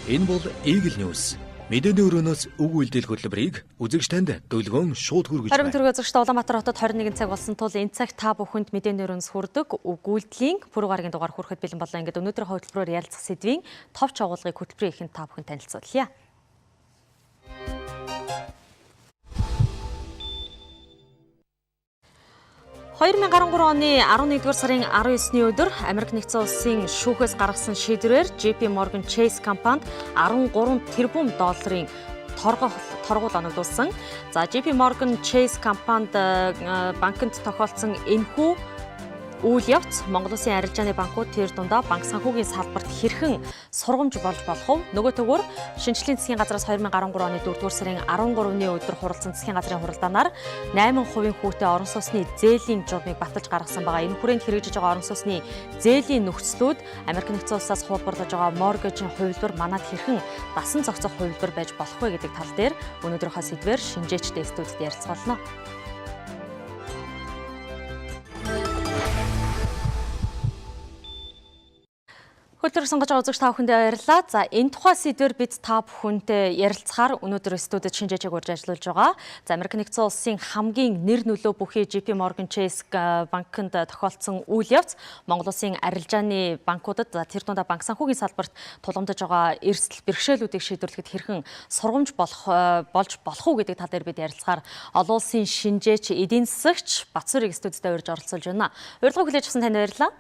Энэ бол Eagle News. Мэдээний өрөөнөөс үг үйлдэл хөтөлбөрийг үзэгчдэнд дөлгөөн шууд хүргэж байна. 24 үзэгчтэй Улаанбаатар хотод 21 цаг болсон тул энэ цаг та бүхэнд мэдээний өрөөнөөс хүрдэг үг үйлдэлийн пүрэв гарагийн дугаар хүрэхэд бэлэн болоо. Ингээд өнөөдрийн хөтөлбөрөөр ярилцах сэдвийн товч агуулгыг хөтөлбөрийн эхэнд та бүхэнд танилцуулъя. 2013 оны 11-р сарын 19-ний өдөр Америк нэгдсэн улсын шүүхээс гаргасан шийдвэрээр JP Morgan Chase компанид 13 тэрбум долларын торгуул оногдуулсан. За JP Morgan Chase компанид банкнд тохиолдсон энэхүү үйл явц Монгол Улсын арилжааны банкуд тэр дундаа банк санхүүгийн салбарт хэрхэн сургамж болж болох вэ? Нөгөө төгөөр шинжлэлийн засгийн газраас 2013 оны 4-р сарын 13-ны өдөр хуралдсан засгийн газрын хуралдаанаар 8% хүүтэй орон сууцны зээлийн журмыг баталж гаргасан байгаа. Энэ хүрээнд хэрэгжиж байгаа орон сууцны зээлийн нөхцлүүд Америк нэгдсэн улсаас хуулбарлаж байгаа моргежийн хувилбар манад хэрхэн дасан зохицох хувилбар байж болох вэ гэдэг тал дээр өнөөдрийнхөө сэдвээр шинжээчтэй студид ярилцгаална. Хөтөлбөр сонгож байгаа үзэгч та бүхэндээ баярлалаа. За энэ тухай сэдвээр бид та бүхэнтэй ярилцахаар өнөөдөр студид шинжээчийг урьж ажиллуулж байгаа. За Америк нэгдсэн улсын хамгийн нэр нөлөө бүхий JP Morgan Chase банкнд тохиолдсон үйл явц Монгол Улсын арилжааны банкудад тэр дундаа банк санхүүгийн салбарт тулгамдж байгаа эрсдэл бэрхшээлүүдийг шийдвэрлэхэд хэрхэн сургамж болж болох уу гэдэг тал дээр бид ярилцахаар олон улсын шинжээч эдийн засагч Батсүрийг студидтэй урьж оролцуулж байна. Урилга хүлээж авсан танд баярлалаа.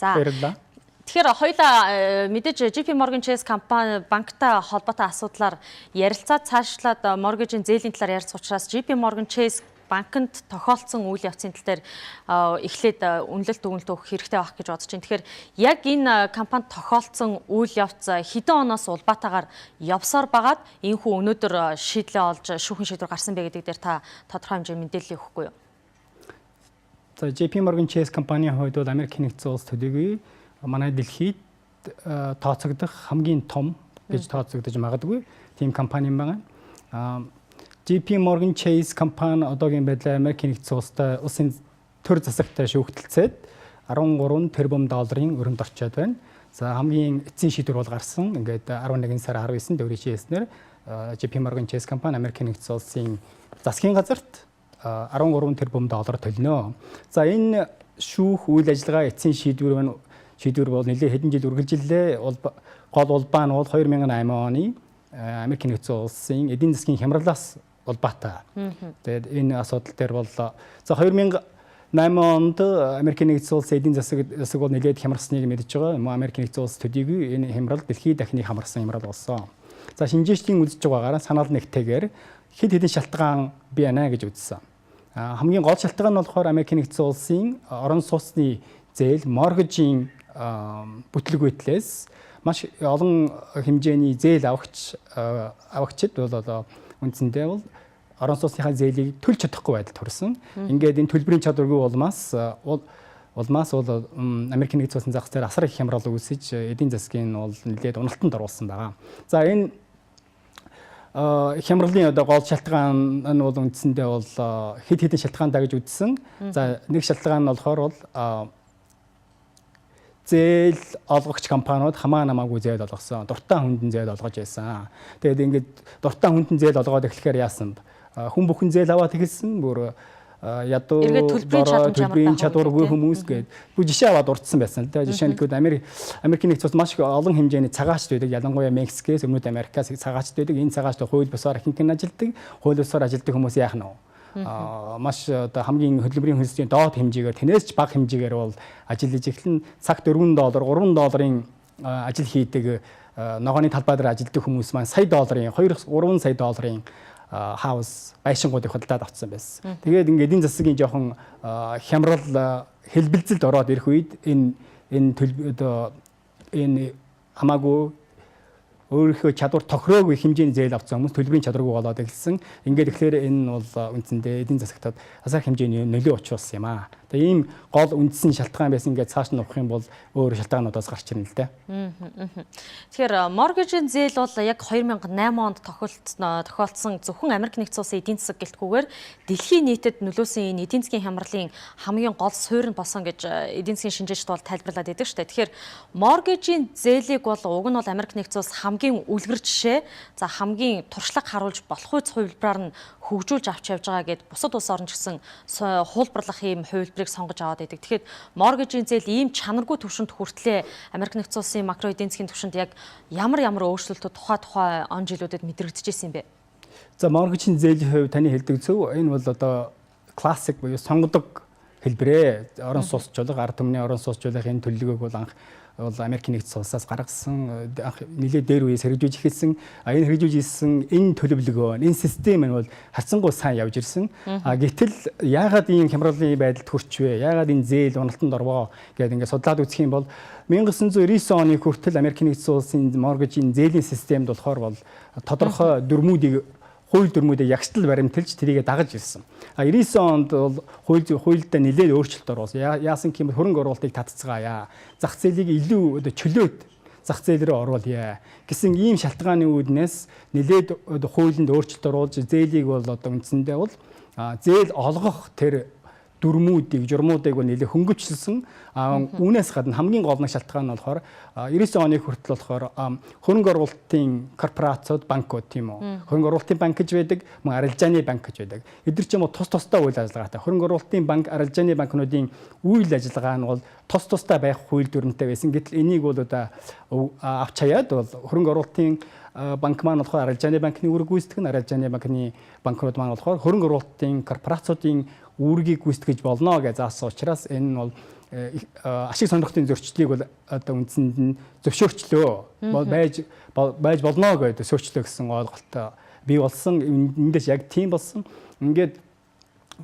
Тэгэхээр хоёулаа мэдээж JP Morgan Chase компани банктай холбоотой асуудлаар ярилцаад цаашлаад моргежийн зээлийн талаар ярилцах учраас JP Morgan Chase банкнд тохиолдсон үйл явцын тал дээр эхлээд үнэлэлт өгүүлэлт өгөх хэрэгтэй байх гэж бодож байна. Тэгэхээр яг энэ компанид тохиолдсон үйл явц хэдэн оноос улбаатаагаар явсаар байгаад энэхүү өнөөдөр шийдлээ олж шүүхэн шийдвэр гарсан бэ гэдэг дээр та тодорхой хэмжээний мэдээлэл өгөхгүй юу? JP Morgan Chase компанийн хувьд бол Америк нэгдсэн улс төдийгүй манай дэлхийд тооцогдох хамгийн том гэж тооцогдож магадгүй тийм компани байна. JP Morgan Chase компани одоогийн байдлаар Америк нэгдсэн улсын төр засагтай шүүхтэлцээд 13 тэрбум долларын өрөмд орчоод байна. За хамгийн эцсийн шийдвэр бол гарсан. Ингээд 11 сар 19-нд өөрийн хийснээр JP Morgan Chase компани Америк нэгдсэн улсын засгийн газарт 13 тэрбум доллар төлнө. За энэ шүүх үйл ажиллагаа эцсийн шийдвэр бол нэлээд хэдэн жил үргэлжиллээ. Гол улбаа нь бол 2008 оны Америк нэгдсэн улсын эдийн засгийн хямралаас улбаатай. Тэгээд энэ асуудал дээр бол за 2008 онд Америк нэгдсэн улсын эдийн засаг бол нэлээд хямарсныг мэдж байгаа. Америк нэгдсэн улс төдийгүй энэ хямрал дэлхийд дахны хамарсан хямрал болсон. За шинжээчдийн үзэж байгаагаар санал нэгтэйгээр хэд хэдэн шалтгаан бий байна гэж үзсэн. Хамгийн гол шалтгаан нь болохоор Америк нэгдсэн улсын орон сууцны зээл моргежийн бүтлэгүйтлээс маш олон хэмжээний зээл авагчид бол одоо үндсэндээ бол орон сууцныхаа зээлийг төлж чадахгүй байдалд хүрсэн. Ингээд энэ төлбөрийн чадваргүй улмаас Америк нэгдсэн улсын зах зээл асар их хямрал үүсэж эдийн засгийн бол нэлээд уналтанд оруулсан байгаа. За энэ хямралын одоо гол шалтгаан нь бол үндсэндээ бол хэд хэдэн шалтгаантай гэж үзсэн. За нэг шалтгаан нь болохоор бол зээл олгогч компаниуд хамаагүй зээл олгосон. Дуртай хүндэн зээл олгож байсан. Тэгээд ингээд дуртай хүндэн зээл олгоод эхлэхээр яасан бэ? Хүн бүхэн зээл аваад эхэлсэн. Бүр ядуу төлбөрийн чадваргүй хүмүүс гээд бүр жишээ аваад урдсан байсан л да. Жишээ нь Америк нэгдсэн улс маш олон хэмжээний цагаачд байдаг. Ялангуяа Мексикээс өмнөд Америкаас цагаачд байдаг. Энэ цагаачд хууль бусаар ихэнх нь ажилдаг. Хууль бусаар ажилдаг хүмүүс яах нь вэ? Маш одоо хамгийн хөдөлмөрийн хөндлөлийн доод хэмжээгээр тэнээс ч бага хэмжээгээр бол ажиллаж эхлэн цагт $4, $3 ажил хийдэг ногооны талбай дээр ажилдаг хүмүүс маань сая долларын 2-3 сая долларын хаус байшингуудыг худалдаад авсан байсан. Тэгээд ингээд эдийн засгийн жоохон хямрал хэлбэлзэлд ороод ирэх үед энэ хамаагүй өөрийнхөө чадвар тохироогүй хэмжээний зээл авсан хүмүүс төлбөрийн чадваргүй болоод эхэлсэн. Ингээд тэгэхээр энэ бол үндсэндээ эдийн засагтад асар хэмжээний нөлөө учруулсан юм аа. Тэгээ ийм гол үндсэн шалтгаан байсан гэж цааш нь авах юм бол өөр шалтгаануудаас гарч ирнэ л дээ. Тэгэхээр моргежийн зээл бол яг 2008 онд тохиолдсон зөвхөн Америк нэгдсэн улсын эдийн засаг гэлтгүүгээр дэлхийн нийтэд нөлөөсөн энэ эдийн засгийн хямралын хамгийн гол суурь нь болсон гэж эдийн засгийн шинжээчд бол тайлбарлаад байдаг шүү дээ. Тэгэхээр моргежийн зээлийг бол уг нь бол Америк нэгдсэн улс хамгийн үлгэр жишээ, за хамгийн туршлага харуулж болох үс хувилбараар нь хөгжүүлж авч явж байгаа гэд бусад улс орн ч гэсэн хуулбарлах ийм хувилбарыг сонгож аваад байдаг. Тэгэхээр моргежийн зээл ийм чанаргүй түвшинд хүртлээ Америк нэгдсэн улсын макро эдийн засгийн түвшинд яг ямар өөрчлөлтүүд тухай он жилүүдэд мэдрэгдэжсэн юм бэ? За моргежийн зээлийн хувьд таны хэлдэг зөв. Энэ бол одоо классик буюу сонгодог хэлбэрээ. Орон сууцчлах, ард түмний орон сууцчлах энэ төлөвлөгөөг бол анх бол Америк нэгдсэн улсаас гаргасан нэлээд дээр үеэс хэрэгжүүлж эхэлсэн. Энэ хэрэгжүүлж ирсэн энэ төлөвлөгөө, энэ систем нь бол харьцангуй сайн явж ирсэн. Гэтэл яагаад ийм хямралын байдалд хүрч вэ? Яагаад энэ зээл уналтанд орвоо гэдэг ингээд судлаад үзэх юм бол 1999 оны хүртэл Америк нэгдсэн улсын моргежийн зээлийн системд болохоор бол тодорхой хууль дүрмүүдийг ягштал баримталж тэрийгэ дагаж ирсэн. 99 онд бол хуульдаа нэлээд өөрчлөлт оруулсан. Яасан гэвэл хөрөнгө оруулалтыг татцгаая. Зах зээлийг илүү чөлөөт зах зээл рүү оруулъя гэсэн ийм шалтгааны үүднээс нэлээд хуулинд өөрчлөлт оруулж зээлийг бол одоо үндсэндээ бол зээл олгох тэр дүрмүүдийг, журмуудыг нэлээд хөнгөвчлсөн. Үүнээс гадна хамгийн гол шалтгаан нь болохоор 99 оны хүртэл болохоор хөрөнгө оруулалтын корпорацууд, банкуд тийм үү. Хөрөнгө оруулалтын банк гэж байдаг, мөн арилжааны банк гэж байдаг. Эдгээр ч юм уу тус тустай үйл ажиллагаатай. Хөрөнгө оруулалтын банк, арилжааны банкнуудын үйл ажиллагаа нь бол тус тустай байх хууль дүрмтэй байсан. Гэтэл энийг бол одоо авч хаяад бол хөрөнгө оруулалтын банк маань болохоор арилжааны банкны үүрэг гүйцэтгэх, арилжааны банкны банкнууд маань болохоор хөрөнгө оруулалтын корпорацуудын үүргийг гүйцэтгэж болно гэж заасан учраас энэ нь бол ашиг сонирхлын зөрчлийг бол одоо үндсэнд нь зөвшөөрчлөө байж болно гэдэг сөөрчлөө гэсэн ойлголттой бий болсон. Эндээс яг тийм болсон. Ингээд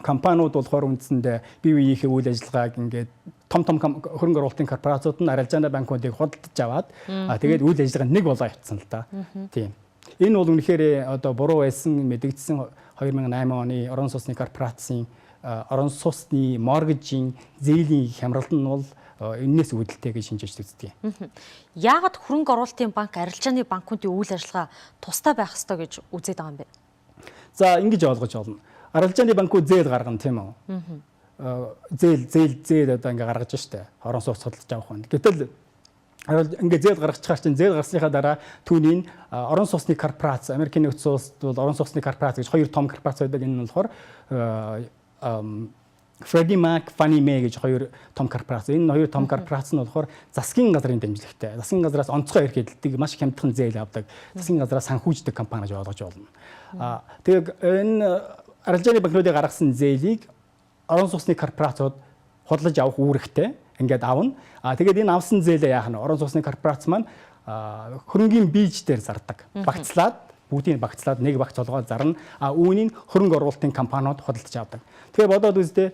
компаниуд болохоор үндсэндээ бие биенийхээ үйл ажиллагааг ингээд том хөрөнгө оруулалтын корпорацууд нь арилжааны банкуудыг худалдаж аваад тэгээд үйл ажиллагаа нэг болоо явцсан л да. Тийм. Энэ бол үнэхээр одоо буруу байсан мэдэгдсэн 2008 оны орон сууцны корпорацийн орон сууцны моргежийн зээлийн хямралт нь бол энэс үүдэлтэй гэж шинжээч үздэг. Яагаад хөрөнгө оруулалтын банк, арилжааны банкуудын үйл ажиллагаа тустай байх ёстой гэж үзээд байгаа юм бэ? За ингэж ойлгож байна. Арилжааны банкуд зээл гаргана тийм үү? Зээл одоо ингээ гаргаж штэ. Орон сууц судалж авах хүн. Гэтэл ингээ зээл гаргачихаар чинь зээл гарсныхаа дараа түүний орон сууцны корпорац, Америкийн нэгдсэн улсад бол орон сууцны корпорац гэж хоёр том корпорац байдаг. Энэ нь болохоор Freddie Mac, Fannie Mae гэж хоёр том корпорац. Энэ хоёр том корпорац нь болохоор засгийн газрын дэмжлэгтэй. Засгийн газраас онцгой эрх эдэлдэг, маш хямдхан зээл авдаг. Засгийн газраас санхүүждэг компани гэж ойлгож байна. Тэгээд энэ арилжааны банкнуудыг гаргасан зээлийг орон сууцны корпорацууд худалдаж авах үүрэгтэй ингээд авна. Тэгээд энэ авсан зээлээ яах нь орон сууцны корпорац маань хөрөнгийн бийж дээр зардаг. Багцлаад бүгдийг багцлаад нэг багц олгоод зарна. Үүнийг хөрөнгө оруулалтын компаниуд худалдаж авдаг. Тэгэхээр бодоод үзтээ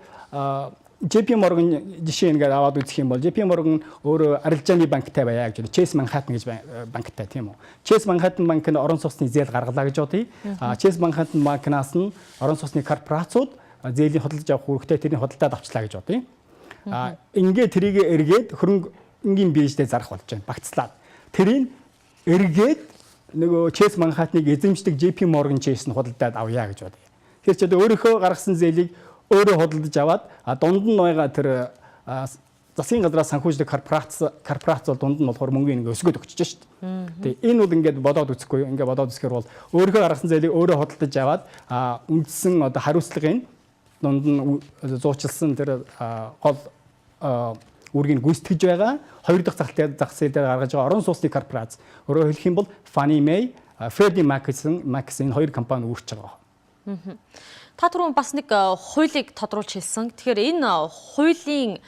JP Morgan жишээ ингээд аваад үзэх юм бол JP Morgan өөрөө арилжааны банктай байя гэж байна. Chase Manhattan гэж банктай тийм үү. Chase Manhattan банк нь орон сууцны зээл гаргалаа гэж бодъё. Chase Manhattan банкнаас нь орон сууцны корпорацууд зээлийн худалдаж авах үүрэгтэй тэрний худалдаад авчлаа гэж бодъё. Ингээд тэрийг эргээд хөрөнгөний бийждээ зарах болж байна. Багцлаад. Тэрийг эргээд нөгөө Chase Manhattan-ыг эзэмшдэг JP Morgan Chase нь худалдаад авъя гэж бодъё. Тэгэхээр ч одоо өөрийнхөө гаргасан зээлийг өөрөө худалдаж аваад дунд нь байгаа тэр засгийн газраас санхүүждэг корпорац бол дунд нь болохоор мөнгөний ингээ өсгөөд өгчөж шүү дээ. Тэгээ энэ бол ингээд бодоод үзэхгүй. Ингээд бодоод үзэхээр бол өөрийнхөө гаргасан зээлийг өөрөө худалдаж аваад үндсэн одоо хариуцлагын дунд нь зуучилсан тэр гол үүргийг гүйцэтгэж байгаа хоёр дахь зах зээл дээр гаргаж байгаа орон сууцны корпорац. Өөрөөр хэлэх юм бол Fannie Mae, Freddie Mac энэ хоёр компани үүрч байгаа. Та түрүүн бас нэг хуулийг тодруулж хэлсэн. Тэгэхээр энэ хуулийн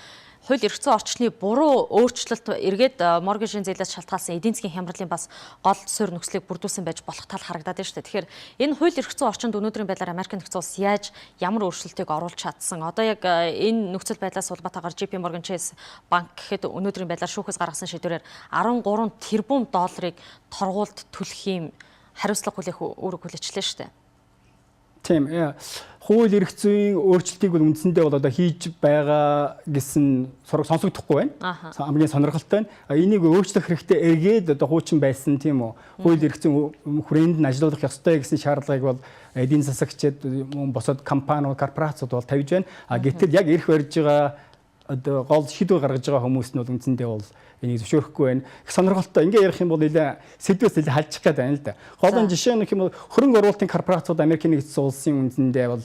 хууль эрх зүйн орчны буруу өөрчлөлт эргээд моргежийн зээлээс шалтгаалсан эдийн засгийн хямралын бас гол суурь нөхцөлийг бүрдүүлсэн байж болох тал харагдаад байна шүү дээ. Тэгэхээр энэ хууль эрх зүйн орчинд өнөөдрийн байдлаар Америк нэгдсэн улс яаж ямар өөрчлөлтийг оруулж чадсан? Одоо яг энэ нөхцөл байдлаас улбатаагаар JP Morgan Chase банк гэхэд өнөөдрийн байдлаар шүүхээс гаргасан шийдвэрээр 13 тэрбум долларыг торгуулд төлөх юм хариуцлага хүлээх үүрэг хүлээчлээ шүү дээ. Тийм. хууль эрх зүйн өөрчлөлтийг бол үндсэндээ бол одоо хийж байгаа гэсэн сураг сонсогдохгүй байна. Хамгийн сонирхолтой нь энийг өөрчлөх хэрэгтэй эргээд одоо хуучин байсан тийм үү. Хууль эрх зүйн хүрээнд нь ажиллах ёстой гэсэн шаардлагыг бол эдийн засагчид босоод компаниуд, корпорациуд бол тавьж байна. Гэтэл яг эрх барьж байгаа одоо гол шийдвэр гаргаж байгаа хүмүүс нь бол үндсэндээ бол энийг зөвшөөрөхгүй байна. Их сонирхолтой. Ингээ ярих юм бол нэлээ сэдвээс нэлээ халдчих гээд байна л да. Гол нь жишээ нь гэх юм бол хөрөнгө оруулалтын корпорациуд Америкийн нэгдсэн улсын үндсэндээ бол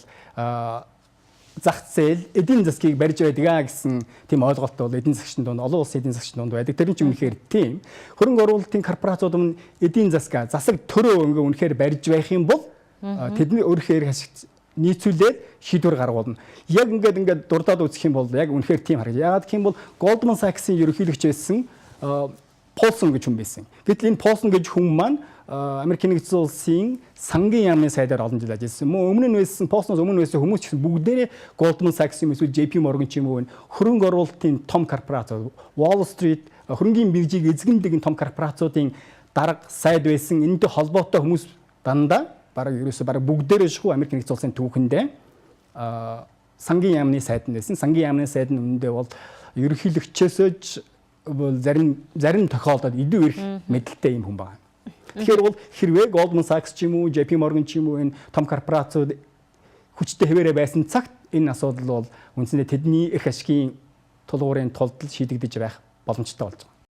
зах зээл эдийн засгийг барьж байдаг гэсэн тийм ойлголт бол эдийн засгийн дунд олон улсын эдийн засгийн дунд байдаг. Тэр нь ч үнэхээр тийм. Хөрөнгө оруулалтын корпорациуд өмнө эдийн засаг төрөө ингээ үнэхээр барьж байх юм бол тэдний өөрөөр нийцүүлээд шийдвэр гаргуулна. Яг ингээд дурдаад үзэх юм бол яг үнэхээр тийм харагдав. Яагаад гэх юм бол Goldman Sachs-ийн ерөнхийлөгч байсан Paulson гэж хүн байсан. Гэтэл энэ Paulson гэж хүн маань Америкийн нэгдсэн улсын сангийн яамны сайдаар олон жил ажилласан. Өмнө нь байсан Paulson-оос өмнө байсан хүмүүс ч бүгдээрээ Goldman Sachs юм эсвэл JP Morgan ч юм уу хөрөнгө оруулалтын том корпорац Wall Street хөрөнгөний биржийг эзэгндэг том корпорациудын дарга сайд байсан. Энэтэй холбоотой хүмүүс дандаа бараг бүгдээрээ шгүй Америк нэгдсэн улсын түүхэндээ сангийн яамны сайд нь байсан. Сангийн яамны сайд нь үүндээ бол ерөнхийлөгчөөсөө бол зарим тохиолдолд илүү их мэдлэлтэй юм хүн байна. Тэгэхээр бол хэрвээ Goldman Sachs ч юм уу, JP Morgan ч юм уу энэ том корпорациуд хүчтэй хэвээрээ байсан цагт энэ асуудал бол үндсэндээ тэдний эрх ашигын тулгуурын тулд шийдэгдэж байх боломжтой болж байгаа.